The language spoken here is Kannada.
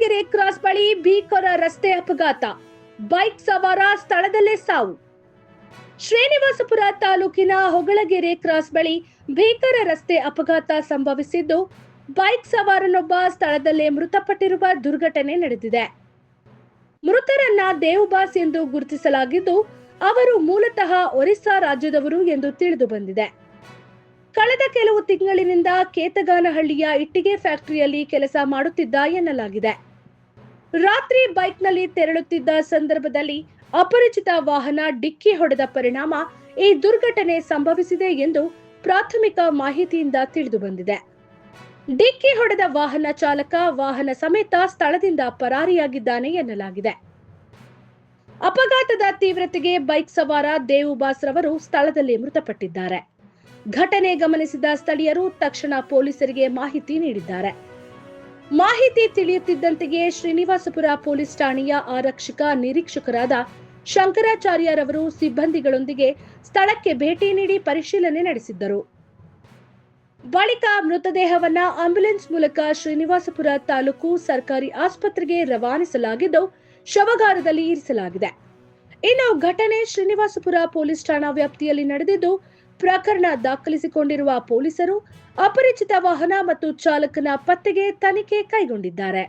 ಹೊಗಳಗೆರೆ ಕ್ರಾಸ್ ಬಳಿ ಭೀಕರ ರಸ್ತೆ ಅಪಘಾತ, ಬೈಕ್ ಸವಾರ ಸ್ಥಳದಲ್ಲೇ ಸಾವು. ಶ್ರೀನಿವಾಸಪುರ ತಾಲೂಕಿನ ಹೊಗಳಗೆರೆ ಕ್ರಾಸ್ ಬಳಿ ಭೀಕರ ರಸ್ತೆ ಅಪಘಾತ ಸಂಭವಿಸಿದ್ದು, ಬೈಕ್ ಸವಾರನೊಬ್ಬ ಸ್ಥಳದಲ್ಲೇ ಮೃತಪಟ್ಟಿರುವ ದುರ್ಘಟನೆ ನಡೆದಿದೆ. ಮೃತರನ್ನ ದೇವಬಾಸ್ ಎಂದು ಗುರುತಿಸಲಾಗಿದ್ದು, ಅವರು ಮೂಲತಃ ಒರಿಸ್ಸಾ ರಾಜ್ಯದವರು ಎಂದು ತಿಳಿದು ಬಂದಿದೆ. ಕಳೆದ ಕೆಲವು ತಿಂಗಳಿನಿಂದ ಕೇತಗಾನಹಳ್ಳಿಯ ಇಟ್ಟಿಗೆ ಫ್ಯಾಕ್ಟರಿಯಲ್ಲಿ ಕೆಲಸ ಮಾಡುತ್ತಿದ್ದ ಎನ್ನಲಾಗಿದೆ. ರಾತ್ರಿ ಬೈಕ್ನಲ್ಲಿ ತೆರಳುತ್ತಿದ್ದ ಸಂದರ್ಭದಲ್ಲಿ ಅಪರಿಚಿತ ವಾಹನ ಡಿಕ್ಕಿ ಹೊಡೆದ ಪರಿಣಾಮ ಈ ದುರ್ಘಟನೆ ಸಂಭವಿಸಿದೆ ಎಂದು ಪ್ರಾಥಮಿಕ ಮಾಹಿತಿಯಿಂದ ತಿಳಿದು ಬಂದಿದೆ. ಡಿಕ್ಕಿ ಹೊಡೆದ ವಾಹನ ಚಾಲಕ ವಾಹನ ಸಮೇತ ಸ್ಥಳದಿಂದ ಪರಾರಿಯಾಗಿದ್ದಾನೆ ಎನ್ನಲಾಗಿದೆ. ಅಪಘಾತದ ತೀವ್ರತೆಗೆ ಬೈಕ್ ಸವಾರ ದೇವುಬಾಸ್ ರವರು ಸ್ಥಳದಲ್ಲಿ ಮೃತಪಟ್ಟಿದ್ದಾರೆ. ಘಟನೆ ಗಮನಿಸಿದ ಸ್ಥಳೀಯರು ತಕ್ಷಣ ಪೊಲೀಸರಿಗೆ ಮಾಹಿತಿ ನೀಡಿದ್ದಾರೆ. ಮಾಹಿತಿ ತಿಳಿಯುತ್ತಿದ್ದಂತೆಯೇ ಶ್ರೀನಿವಾಸಪುರ ಪೊಲೀಸ್ ಠಾಣೆಯ ಆರಕ್ಷಕ ನಿರೀಕ್ಷಕರಾದ ಶಂಕರಾಚಾರ್ಯರವರು ಸಿಬ್ಬಂದಿಗಳೊಂದಿಗೆ ಸ್ಥಳಕ್ಕೆ ಭೇಟಿ ನೀಡಿ ಪರಿಶೀಲನೆ ನಡೆಸಿದ್ದರು. ಬಳಿಕ ಮೃತದೇಹವನ್ನ ಆಂಬ್ಯುಲೆನ್ಸ್ ಮೂಲಕ ಶ್ರೀನಿವಾಸಪುರ ತಾಲೂಕು ಸರ್ಕಾರಿ ಆಸ್ಪತ್ರೆಗೆ ರವಾನಿಸಲಾಗಿದ್ದು, ಶವಗಾರದಲ್ಲಿ ಇರಿಸಲಾಗಿದೆ. ಇನ್ನು ಘಟನೆ ಶ್ರೀನಿವಾಸಪುರ ಪೊಲೀಸ್ ಠಾಣಾ ವ್ಯಾಪ್ತಿಯಲ್ಲಿ ನಡೆದಿದ್ದು, ಪ್ರಕರಣ ದಾಖಲಿಸಿಕೊಂಡಿರುವ ಪೊಲೀಸರು ಅಪರಿಚಿತ ವಾಹನ ಮತ್ತು ಚಾಲಕನ ಪತ್ತೆಗೆ ತನಿಖೆ ಕೈಗೊಂಡಿದ್ದಾರೆ.